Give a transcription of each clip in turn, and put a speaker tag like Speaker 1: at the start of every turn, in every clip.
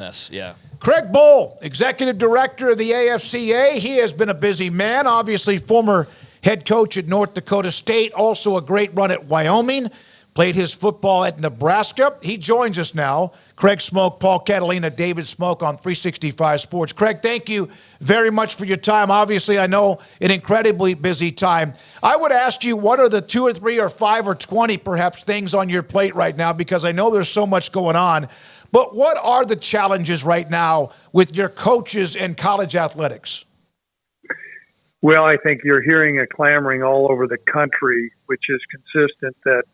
Speaker 1: Yes, yeah.
Speaker 2: Craig Bohl, Executive Director of the AFCA. He has been a busy man, obviously former head coach at North Dakota State, also a great run at Wyoming, played his football at Nebraska. He joins us now. Craig Smoak, Paul Catalina, David Smoak on 365 Sports. Craig, thank you very much for your time. Obviously, I know an incredibly busy time. I would ask you, what are the 2 or 3 or 5 or 20 perhaps things on your plate right now? Because I know there's so much going on. But what are the challenges right now with your coaches and college athletics?
Speaker 3: Well, I think you're hearing a clamoring all over the country, which is consistent that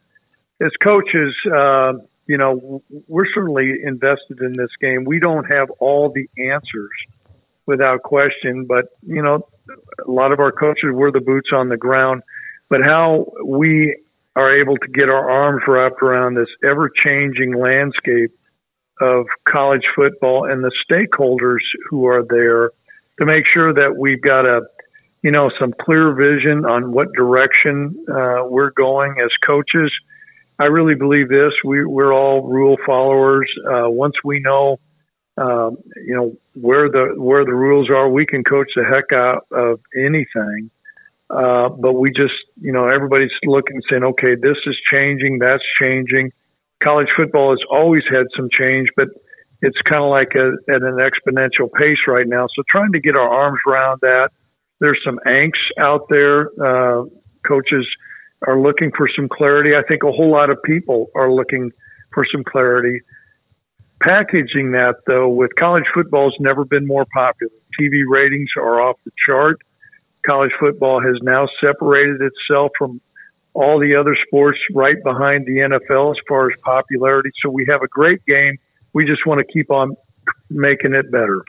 Speaker 3: as coaches, we're certainly invested in this game. We don't have all the answers without question, but, a lot of our coaches, we're the boots on the ground. But how we are able to get our arms wrapped around this ever-changing landscape of college football and the stakeholders who are there to make sure that we've got some clear vision on what direction we're going as coaches. I really believe this. We're all rule followers. Once we know, where the rules are, we can coach the heck out of anything. But we just, everybody's looking, saying, okay, this is changing, that's changing. College football has always had some change, but it's kind of like at an exponential pace right now. So trying to get our arms around that. There's some angst out there. Coaches are looking for some clarity. I think a whole lot of people are looking for some clarity. Packaging that, though, with college football has never been more popular. TV ratings are off the chart. College football has now separated itself from all the other sports right behind the NFL as far as popularity. So we have a great game. We just want to keep on making it better.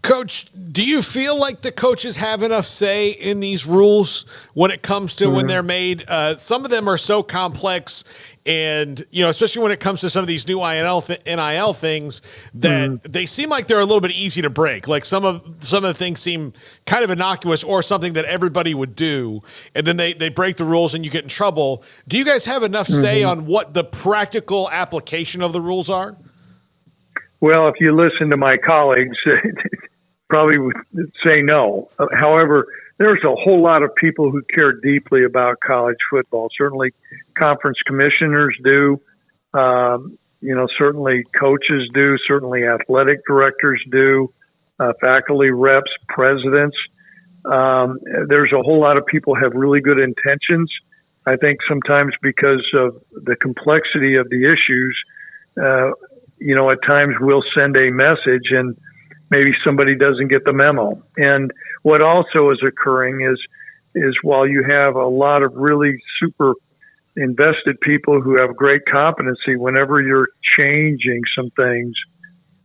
Speaker 4: Coach, do you feel like the coaches have enough say in these rules when it comes to when they're made? Some of them are so complex, and especially when it comes to some of these new NIL things, that they seem like they're a little bit easy to break. Like some of the things seem kind of innocuous or something that everybody would do, and then they break the rules and you get in trouble. Do you guys have enough say on what the practical application of the rules are?
Speaker 3: Well, if you listen to my colleagues, probably would say no. However, there's a whole lot of people who care deeply about college football. Certainly conference commissioners do. Certainly coaches do. Certainly athletic directors do. Faculty reps, presidents. There's a whole lot of people have really good intentions. I think sometimes because of the complexity of the issues, at times we'll send a message and maybe somebody doesn't get the memo. And what also is occurring is while you have a lot of really super invested people who have great competency, whenever you're changing some things,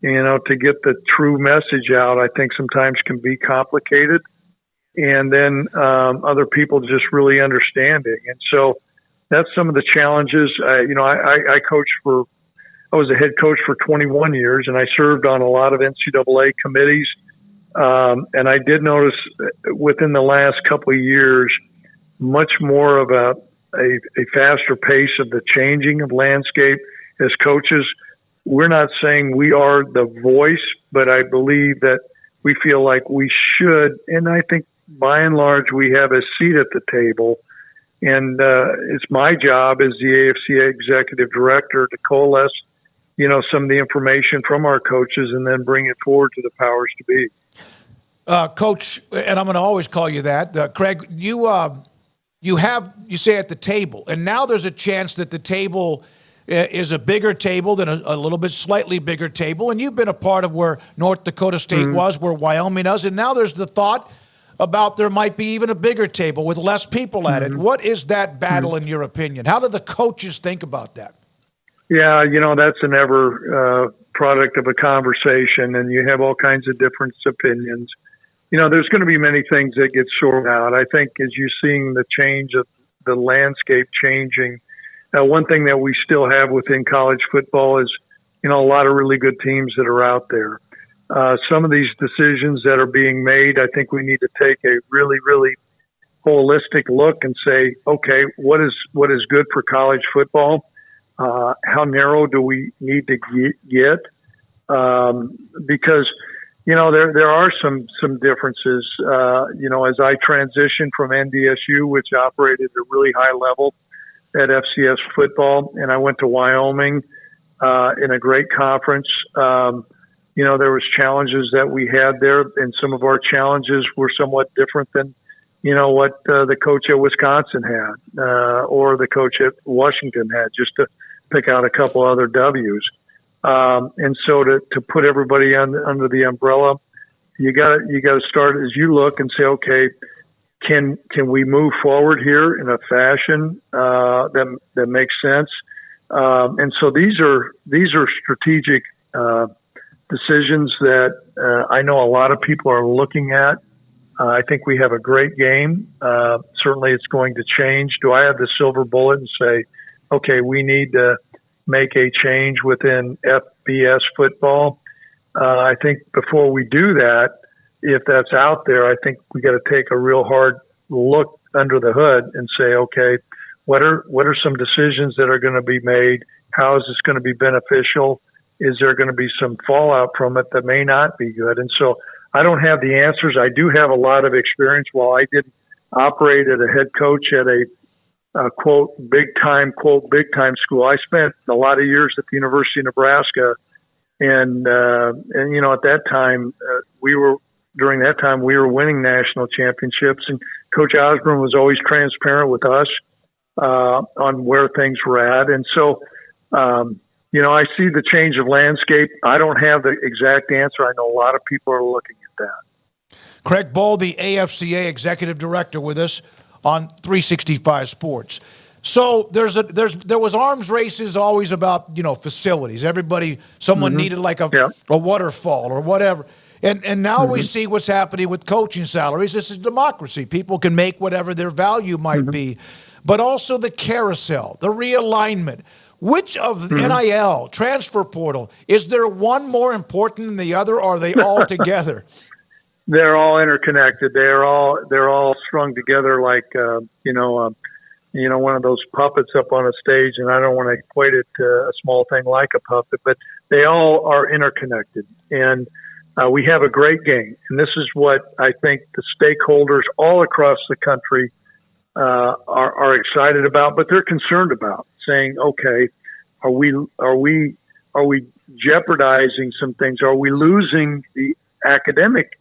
Speaker 3: to get the true message out, I think sometimes can be complicated. And then other people just really understanding. And so that's some of the challenges. I was a head coach for 21 years, and I served on a lot of NCAA committees. And I did notice within the last couple of years, much more of a faster pace of the changing of landscape as coaches. We're not saying we are the voice, but I believe that we feel like we should. And I think by and large, we have a seat at the table. And it's my job as the AFCA Executive Director to coalesce some of the information from our coaches and then bring it forward to the powers to be.
Speaker 2: Coach, and I'm going to always call you that, Craig, you say at the table, and now there's a chance that the table is a bigger table than a little bit slightly bigger table, and you've been a part of where North Dakota State was, where Wyoming is, and now there's the thought about there might be even a bigger table with less people at it. What is that battle in your opinion? How do the coaches think about that?
Speaker 3: Yeah, that's an ever product of a conversation, and you have all kinds of different opinions. There's going to be many things that get sorted out. I think as you're seeing the change of the landscape changing, one thing that we still have within college football is, a lot of really good teams that are out there. Some of these decisions that are being made, I think we need to take a really, really holistic look and say, okay, what is good for college football? How narrow do we need to get? because there are some differences. As I transitioned from NDSU, which operated at a really high level at FCS football, and I went to Wyoming in a great conference. There was challenges that we had there, and some of our challenges were somewhat different than what the coach at Wisconsin had or the coach at Washington had, just to pick out a couple other W's. And so to put everybody under the umbrella, you got to start as you look and say, okay, can we move forward here in a fashion that makes sense? And so these are strategic decisions that I know a lot of people are looking at. I think we have a great game. Certainly, it's going to change. Do I have the silver bullet and say, okay, we need to make a change within FBS football? I think before we do that, if that's out there, I think we got to take a real hard look under the hood and say, okay, what are some decisions that are going to be made? How is this going to be beneficial? Is there going to be some fallout from it that may not be good? And so I don't have the answers. I do have a lot of experience. While I didn't operate as a head coach at a quote big time school, I spent a lot of years at the University of Nebraska, and at that time we were winning national championships, and Coach Osborne was always transparent with us on where things were at. And so I see the change of landscape. I don't have the exact answer. I know a lot of people are looking at that.
Speaker 2: Craig Bohl, the AFCA Executive Director, with us on 365 Sports. So there was arms races always about facilities. Someone needed like a waterfall or whatever. And now we see what's happening with coaching salaries. This is democracy. People can make whatever their value might be. But also the carousel, the realignment. Which of NIL, transfer portal, is there one more important than the other, or are they all together?
Speaker 3: They're all interconnected. They're all strung together like one of those puppets up on a stage. And I don't want to equate it to a small thing like a puppet, but they all are interconnected. And we have a great game. And this is what I think the stakeholders all across the country are excited about, but they're concerned about, saying, okay, are we jeopardizing some things? Are we losing the academic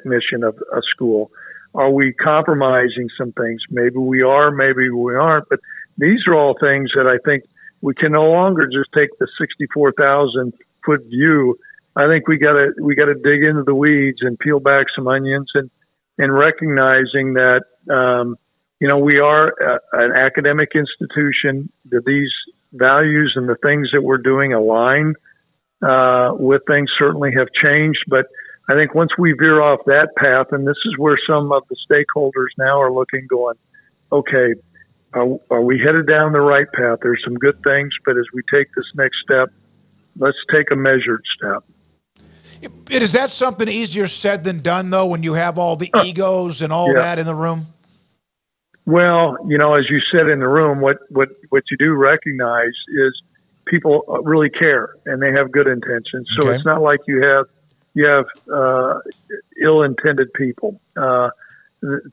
Speaker 3: mission of a school? Are we compromising some things? Maybe we are, maybe we aren't. But these are all things that I think we can no longer just take the 64,000 foot view. I think we gotta dig into the weeds and peel back some onions and recognizing that we are an academic institution, that these values and the things that we're doing align with things certainly have changed. But I think once we veer off that path, and this is where some of the stakeholders now are looking, going, okay, are we headed down the right path? There's some good things, but as we take this next step, let's take a measured step.
Speaker 2: Is that something easier said than done, though, when you have all the egos and all that in the room?
Speaker 3: Well, as you said in the room, what you do recognize is people really care and they have good intentions. So it's not like you have ill-intended people.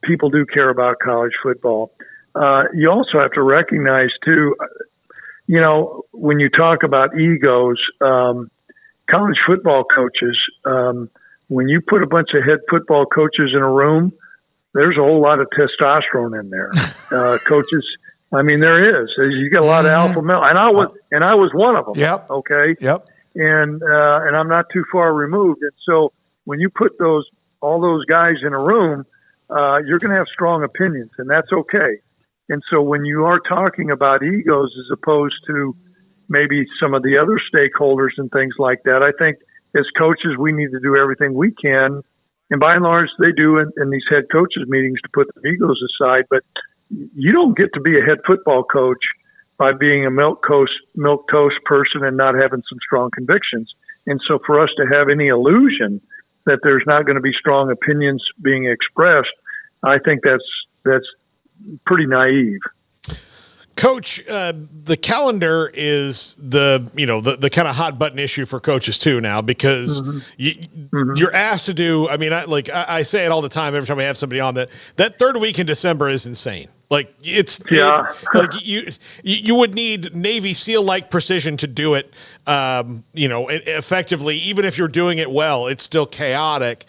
Speaker 3: People do care about college football. You also have to recognize too, when you talk about egos, college football coaches, when you put a bunch of head football coaches in a room, there's a whole lot of testosterone in there. Coaches, I mean, there is. You get a lot of alpha male, and I was one of them.
Speaker 2: Yep.
Speaker 3: Okay.
Speaker 2: Yep.
Speaker 3: And I'm not too far removed. And so when you put all those guys in a room, you're going to have strong opinions, and that's okay. And so when you are talking about egos as opposed to maybe some of the other stakeholders and things like that, I think as coaches, we need to do everything we can. And by and large, they do in these head coaches meetings to put the egos aside. But you don't get to be a head football coach by being a milquetoast person and not having some strong convictions. And so for us to have any illusion that there's not going to be strong opinions being expressed, I think that's pretty naive.
Speaker 4: Coach, the calendar is the kind of hot button issue for coaches too now, because you're asked to do. I mean, I say it all the time every time I have somebody on, that third week in December is insane. Like you would need Navy SEAL like precision to do it. Effectively, even if you're doing it well, it's still chaotic.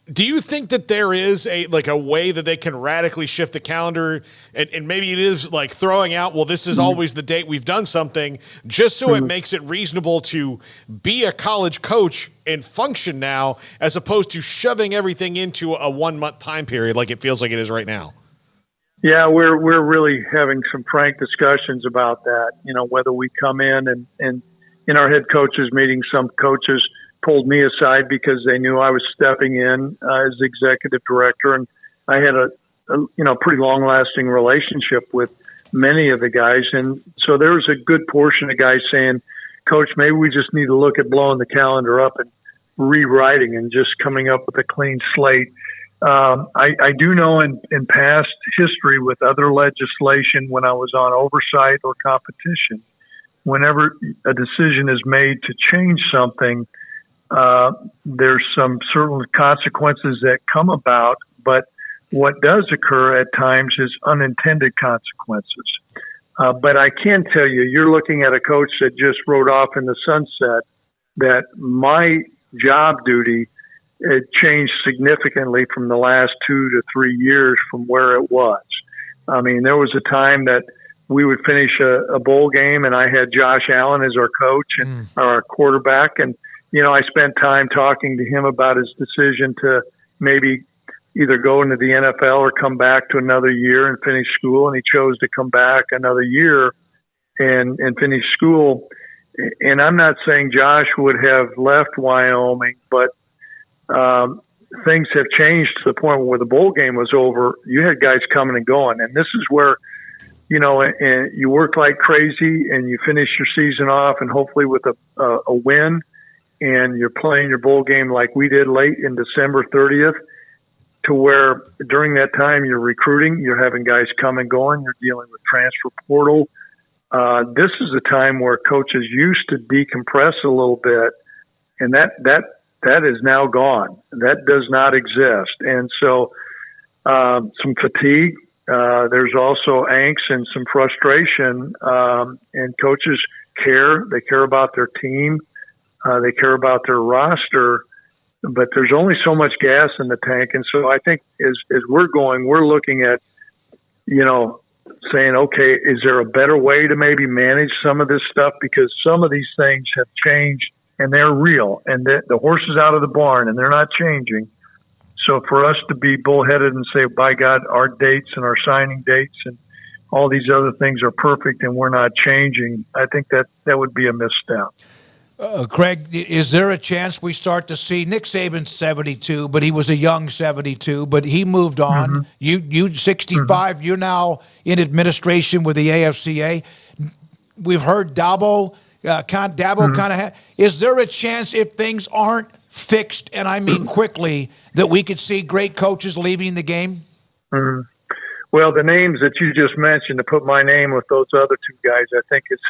Speaker 4: Do you think that there is a way that they can radically shift the calendar, and maybe it is like throwing out, well, this is always the date we've done something, just so it makes it reasonable to be a college coach and function now, as opposed to shoving everything into a 1 month time period like it feels like it is right now?
Speaker 3: Yeah, we're really having some frank discussions about that. Whether we come in and in our head coaches meeting, some coaches pulled me aside because they knew I was stepping in as executive director, and I had a pretty long lasting relationship with many of the guys. And so there was a good portion of guys saying, Coach, maybe we just need to look at blowing the calendar up and rewriting and just coming up with a clean slate. I do know in past history with other legislation, when I was on oversight or competition, whenever a decision is made to change something, there's some certain consequences that come about, but what does occur at times is unintended consequences. But I can tell you, you're looking at a coach that just rode off in the sunset, that my job duty, it changed significantly from the last 2 to 3 years from where it was. I mean, there was a time that we would finish a bowl game and I had Josh Allen as our coach and our quarterback. And, I spent time talking to him about his decision to maybe either go into the NFL or come back to another year and finish school. And he chose to come back another year and finish school. And I'm not saying Josh would have left Wyoming, but things have changed to the point where the bowl game was over. You had guys coming and going. And this is where, and you work like crazy and you finish your season off and hopefully with a win, and you're playing your bowl game like we did late in December 30th, to where during that time you're recruiting, you're having guys come and going, you're dealing with transfer portal. This is a time where coaches used to decompress a little bit, and that is now gone. That does not exist. And so some fatigue, there's also angst and some frustration, and coaches care. They care about their team. They care about their roster, but there's only so much gas in the tank. And so I think as we're going, we're looking at, saying, okay, is there a better way to maybe manage some of this stuff? Because some of these things have changed and they're real, and the horse is out of the barn and they're not changing. So for us to be bullheaded and say, by God, our dates and our signing dates and all these other things are perfect and we're not changing, I think that would be a misstep.
Speaker 2: Craig, is there a chance we start to see Nick Saban's 72, but he was a young 72, but he moved on. You 65, you're now in administration with the AFCA. We've heard Dabo kind of. Is there a chance, if things aren't fixed, and I mean quickly, that we could see great coaches leaving the game?
Speaker 3: Well, the names that you just mentioned, to put my name with those other two guys, I think it's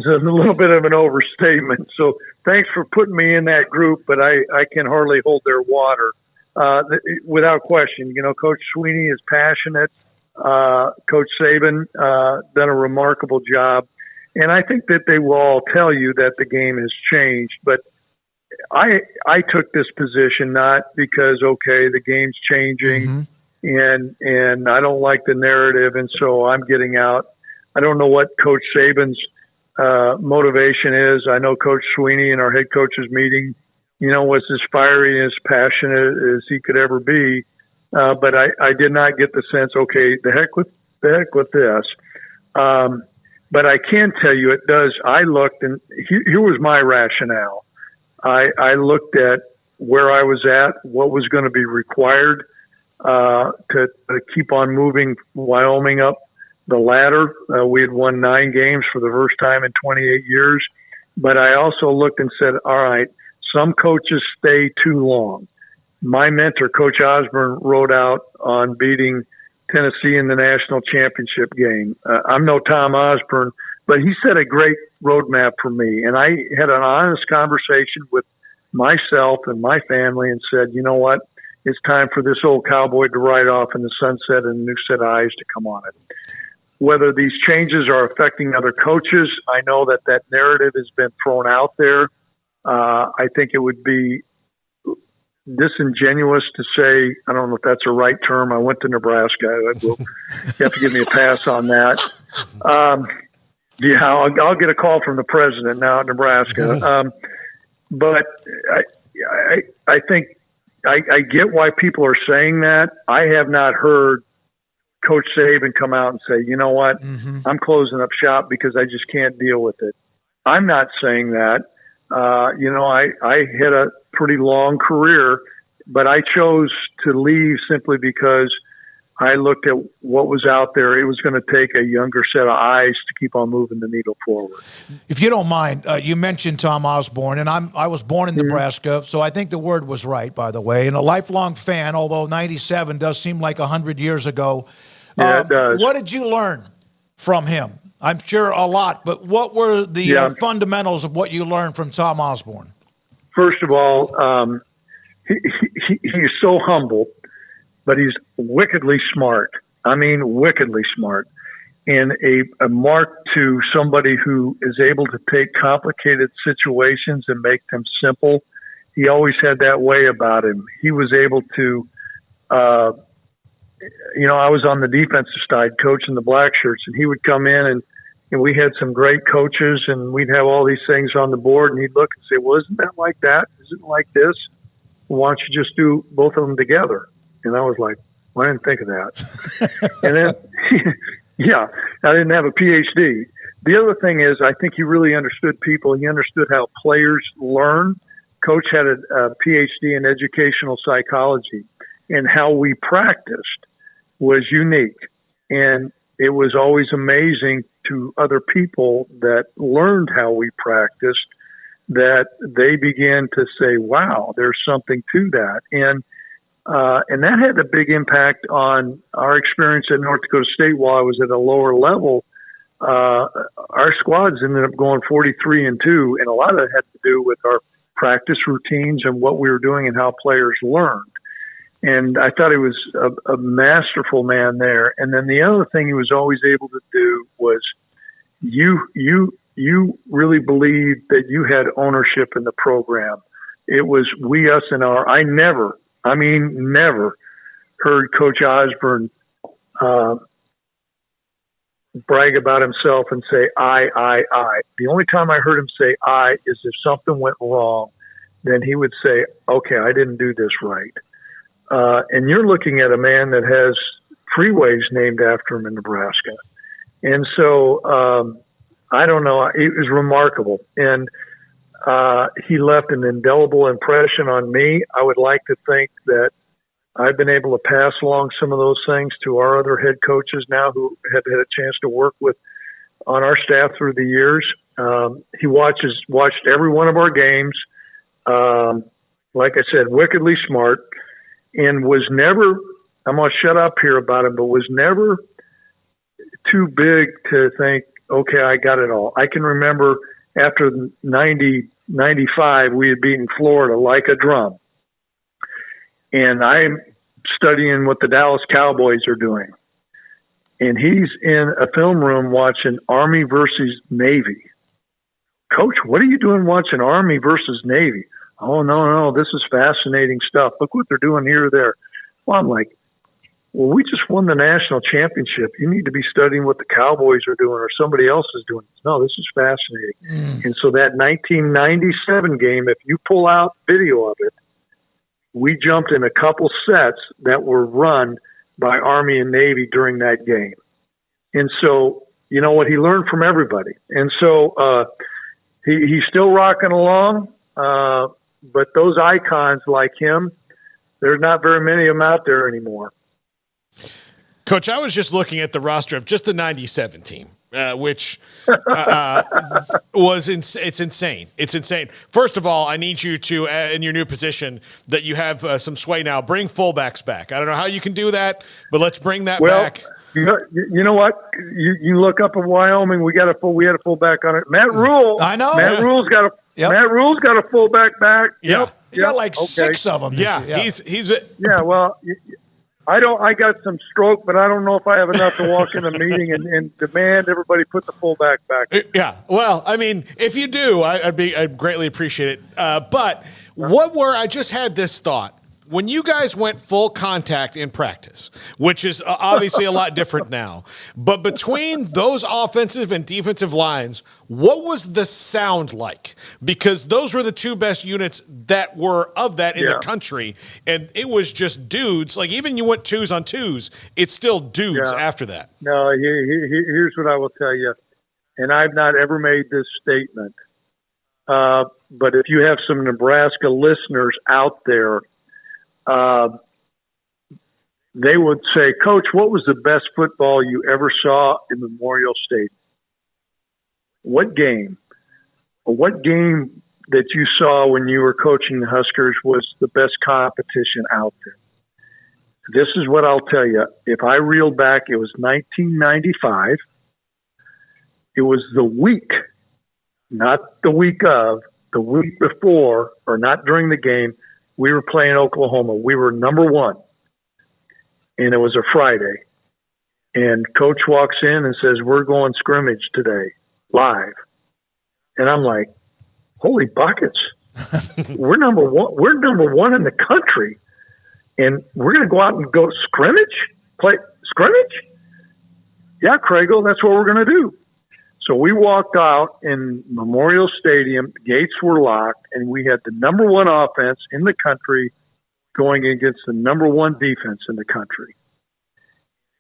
Speaker 3: a little bit of an overstatement. So thanks for putting me in that group, but I can hardly hold their water. Without question, Coach Sweeney is passionate. Coach Saban done a remarkable job. And I think that they will all tell you that the game has changed. But I took this position not because, okay, the game's changing and I don't like the narrative, and so I'm getting out. I don't know what Coach Saban's motivation is. I know Coach Sweeney in our head coaches meeting, was as fiery and as passionate as he could ever be. But I did not get the sense, okay, the heck with this. But I can tell you it does. I looked, and here was my rationale. I looked at where I was at, what was going to be required to keep on moving Wyoming up the ladder. We had won 9 games for the first time in 28 years. But I also looked and said, all right, some coaches stay too long. My mentor, Coach Osborne, wrote out on beating Tennessee in the national championship game. I'm no Tom Osborne, but he set a great roadmap for me. And I had an honest conversation with myself and my family and said, you know what? It's time for this old cowboy to ride off in the sunset and a new set of eyes to come on it. Whether these changes are affecting other coaches, I know that narrative has been thrown out there. I think it would be disingenuous to say, I don't know if that's a right term. I went to Nebraska. You have to give me a pass on that. I'll get a call from the president now at Nebraska. But I think I get why people are saying that. I have not heard Coach Saban come out and say, you know what, I'm closing up shop because I just can't deal with it. I'm not saying that. I had a pretty long career, but I chose to leave simply because I looked at what was out there. It was going to take a younger set of eyes to keep on moving the needle forward.
Speaker 2: If you don't mind, you mentioned Tom Osborne, and I was born in Nebraska, so I think the word was right, by the way, and a lifelong fan, although 97 does seem like 100 years ago.
Speaker 3: Yeah, it does.
Speaker 2: What did you learn from him? I'm sure a lot, but what were the fundamentals of what you learned from Tom Osborne? First
Speaker 3: of all, he's so humble, but he's wickedly smart. I mean, wickedly smart. And a mark to somebody who is able to take complicated situations and make them simple. He always had that way about him. He was able to, I was on the defensive side coaching the black shirts, and he would come in and we had some great coaches, and we'd have all these things on the board, and he'd look and say, well, isn't that like that? Isn't it like this? Why don't you just do both of them together? And I was like, well, I didn't think of that. And then, I didn't have a PhD. The other thing is, I think he really understood people. He understood how players learn. Coach had a PhD in educational psychology, and how we practiced was unique. And it was always amazing to other people that learned how we practiced, that they began to say, wow, there's something to that. And that had a big impact on our experience at North Dakota State while I was at a lower level. Our squads ended up going 43-2, and a lot of it had to do with our practice routines and what we were doing and how players learned. And I thought he was a masterful man there. And then the other thing he was always able to do was you really believed that you had ownership in the program. It was we, us, and our. I never heard Coach Osborne brag about himself and say, I. The only time I heard him say I is if something went wrong. Then he would say, okay, I didn't do this right. And you're looking at a man that has freeways named after him in Nebraska. And so, I don't know, it was remarkable. And he left an indelible impression on me. I would like to think that I've been able to pass along some of those things to our other head coaches now who have had a chance to work with on our staff through the years. He watched every one of our games. Like I said, wickedly smart. And was never, I'm going to shut up here about him, but was never too big to think, okay, I got it all. I can remember after 95, we had beaten Florida like a drum. And I'm studying what the Dallas Cowboys are doing. And he's in a film room watching Army versus Navy. Coach, what are you doing watching Army versus Navy? Oh, no, this is fascinating stuff. Look what they're doing here or there. Well, I'm like, well, we just won the national championship. You need to be studying what the Cowboys are doing or somebody else is doing. No, this is fascinating. And so that 1997 game, if you pull out video of it, we jumped in a couple sets that were run by Army and Navy during that game. And so, you know what, he learned from everybody. And so he's still rocking along. But those icons like him, there's not very many of them out there anymore.
Speaker 4: Coach, I was just looking at the roster of just the 97 team. which it's insane. It's insane. First of all, I need you to, in your new position, that you have some sway now, bring fullbacks back. I don't know how you can do that, but let's bring that back.
Speaker 3: You know what? You look up in Wyoming, we had a fullback on it. Matt Rule.
Speaker 2: I know.
Speaker 3: Matt Rule's got a fullback back.
Speaker 4: Yeah.
Speaker 2: You got like 6 of them.
Speaker 4: Yeah.
Speaker 3: Yeah. Well, I got some stroke, but I don't know if I have enough to walk in a meeting and demand everybody put the fullback back.
Speaker 4: Yeah. Well, I mean, if you do, I'd greatly appreciate it. But I just had this thought. When you guys went full contact in practice, which is obviously a lot different now, but between those offensive and defensive lines, what was the sound like? Because those were the two best units that were of that in the country, and it was just dudes. Like, even you went 2s on 2s, it's still dudes after that.
Speaker 3: No, here's what I will tell you, and I've not ever made this statement, but if you have some Nebraska listeners out there, they would say, Coach, what was the best football you ever saw in Memorial Stadium? What game? What game that you saw when you were coaching the Huskers was the best competition out there? This is what I'll tell you. If I reel back, it was 1995. It was the week, not the week of, the week before, or not during the game. We were playing Oklahoma. We were number 1, and it was a Friday. And Coach walks in and says, "We're going scrimmage today, live." And I'm like, "Holy buckets! We're number 1. We're number 1 in the country, and we're going to go out and go play scrimmage." Yeah, Craigle, that's what we're going to do. So we walked out in Memorial Stadium, gates were locked, and we had the number 1 offense in the country going against the number 1 defense in the country.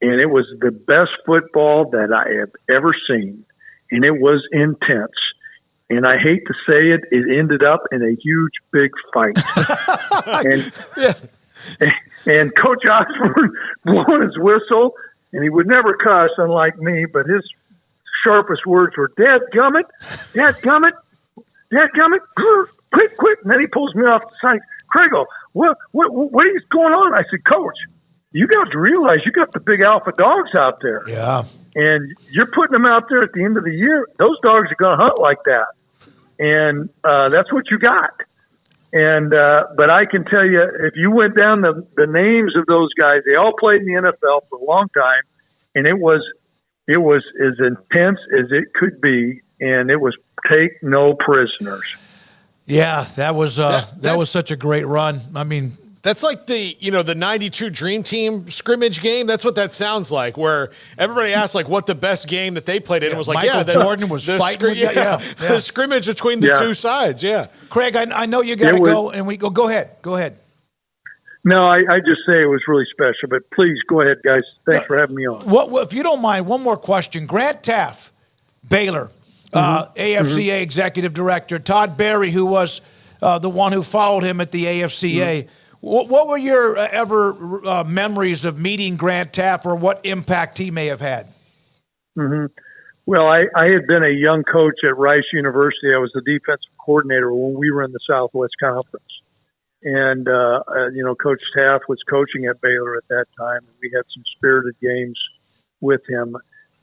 Speaker 3: And it was the best football that I have ever seen, and it was intense. And I hate to say it, it ended up in a huge, big fight. And Coach Osborne blowing his whistle, and he would never cuss, unlike me, but his sharpest words were, "Dadgummit, dadgummit, dadgummit, quick." And then he pulls me off the side. "Craigle, what is going on?" I said, "Coach, you got to realize you got the big alpha dogs out there.
Speaker 2: Yeah.
Speaker 3: And you're putting them out there at the end of the year. Those dogs are going to hunt like that. And that's what you got." And but I can tell you, if you went down the names of those guys, they all played in the NFL for a long time, and it was as intense as it could be, and it was take no prisoners.
Speaker 2: Yeah, that was such a great run. I mean,
Speaker 4: that's like the 92 Dream Team scrimmage game. That's what that sounds like, where everybody asked like what the best game that they played in. It was like,
Speaker 2: Michael Jordan was fighting with
Speaker 4: the scrimmage between the two sides. Yeah.
Speaker 2: Craig, I know you got to go, and go ahead. Go ahead.
Speaker 3: No, I just say it was really special, but please go ahead, guys. Thanks for having me on.
Speaker 2: If you don't mind, one more question. Grant Teaff, Baylor, AFCA Executive Director, Todd Berry, who was the one who followed him at the AFCA. What were your memories of meeting Grant Teaff, or what impact he may have had?
Speaker 3: Well, I had been a young coach at Rice University. I was the defensive coordinator when we were in the Southwest Conference. And, Coach Teaff was coaching at Baylor at that time. And we had some spirited games with him.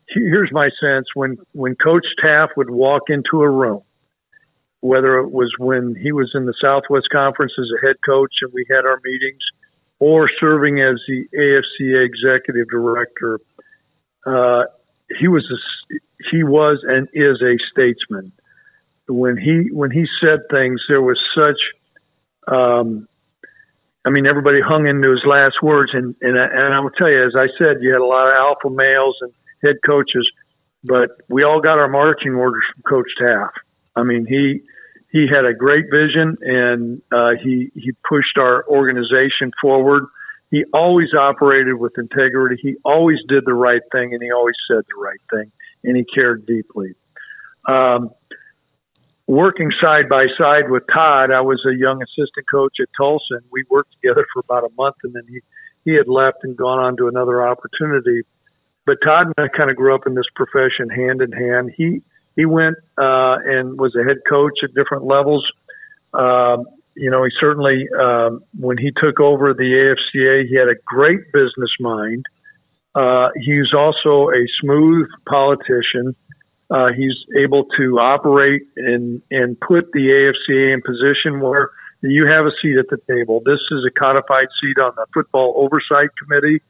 Speaker 3: Here's my sense. When Coach Teaff would walk into a room, whether it was when he was in the Southwest Conference as a head coach and we had our meetings, or serving as the AFCA Executive Director, he was and is a statesman. When he said things, there was such everybody hung into his last words, and I will tell you, as I said, you had a lot of alpha males and head coaches, but we all got our marching orders from Coach Teaff. I mean, he had a great vision, and he pushed our organization forward. He always operated with integrity. He always did the right thing, and he always said the right thing, and he cared deeply. Working side by side with Todd, I was a young assistant coach at Tulsa, and we worked together for about a month, and then he had left and gone on to another opportunity. but Todd and I kind of grew up in this profession hand in hand. He went and was a head coach at different levels. You know, he certainly, when he took over the AFCA, he had a great business mind. He's also a smooth politician. He's able to operate and put the AFCA in position where you have a seat at the table. This is a codified seat on the Football Oversight Committee,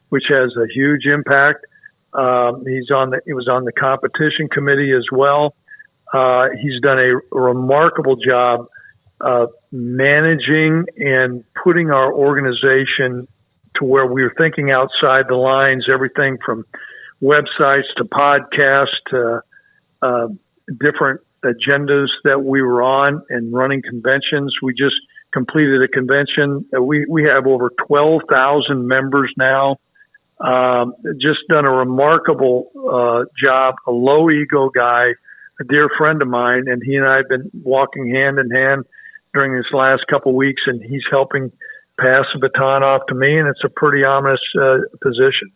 Speaker 3: which has a huge impact. He was on the competition committee as well. He's done a remarkable job managing and putting our organization to where we were thinking outside the lines, everything from websites to podcasts to different agendas that we were on and running conventions. We just completed a convention. We have over 12,000 members now. Just done a remarkable job, a low ego guy, a dear friend of mine, and he and I have been walking hand in hand during this last couple of weeks, and he's helping pass the baton off to me, and it's a pretty ominous position.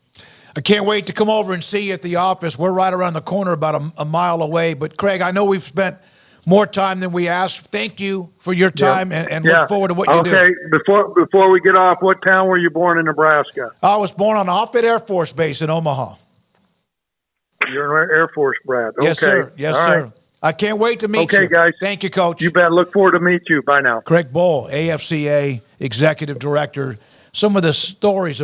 Speaker 2: I can't wait to come over and see you at the office. We're right around the corner, about a mile away. But, Craig, I know we've spent more time than we asked. Thank you for your time, and look forward to what you do.
Speaker 3: Okay, before we get off, what town were you born in Nebraska?
Speaker 2: I was born on Offutt Air Force Base in Omaha.
Speaker 3: You're an Air Force brat. Okay.
Speaker 2: Yes, sir. Yes,
Speaker 3: All
Speaker 2: sir.
Speaker 3: right.
Speaker 2: I can't wait to meet you.
Speaker 3: Okay, guys.
Speaker 2: Thank you, Coach.
Speaker 3: You bet. Look forward to meet you. Bye now.
Speaker 2: Craig Bohl, AFCA Executive Director. Some of the stories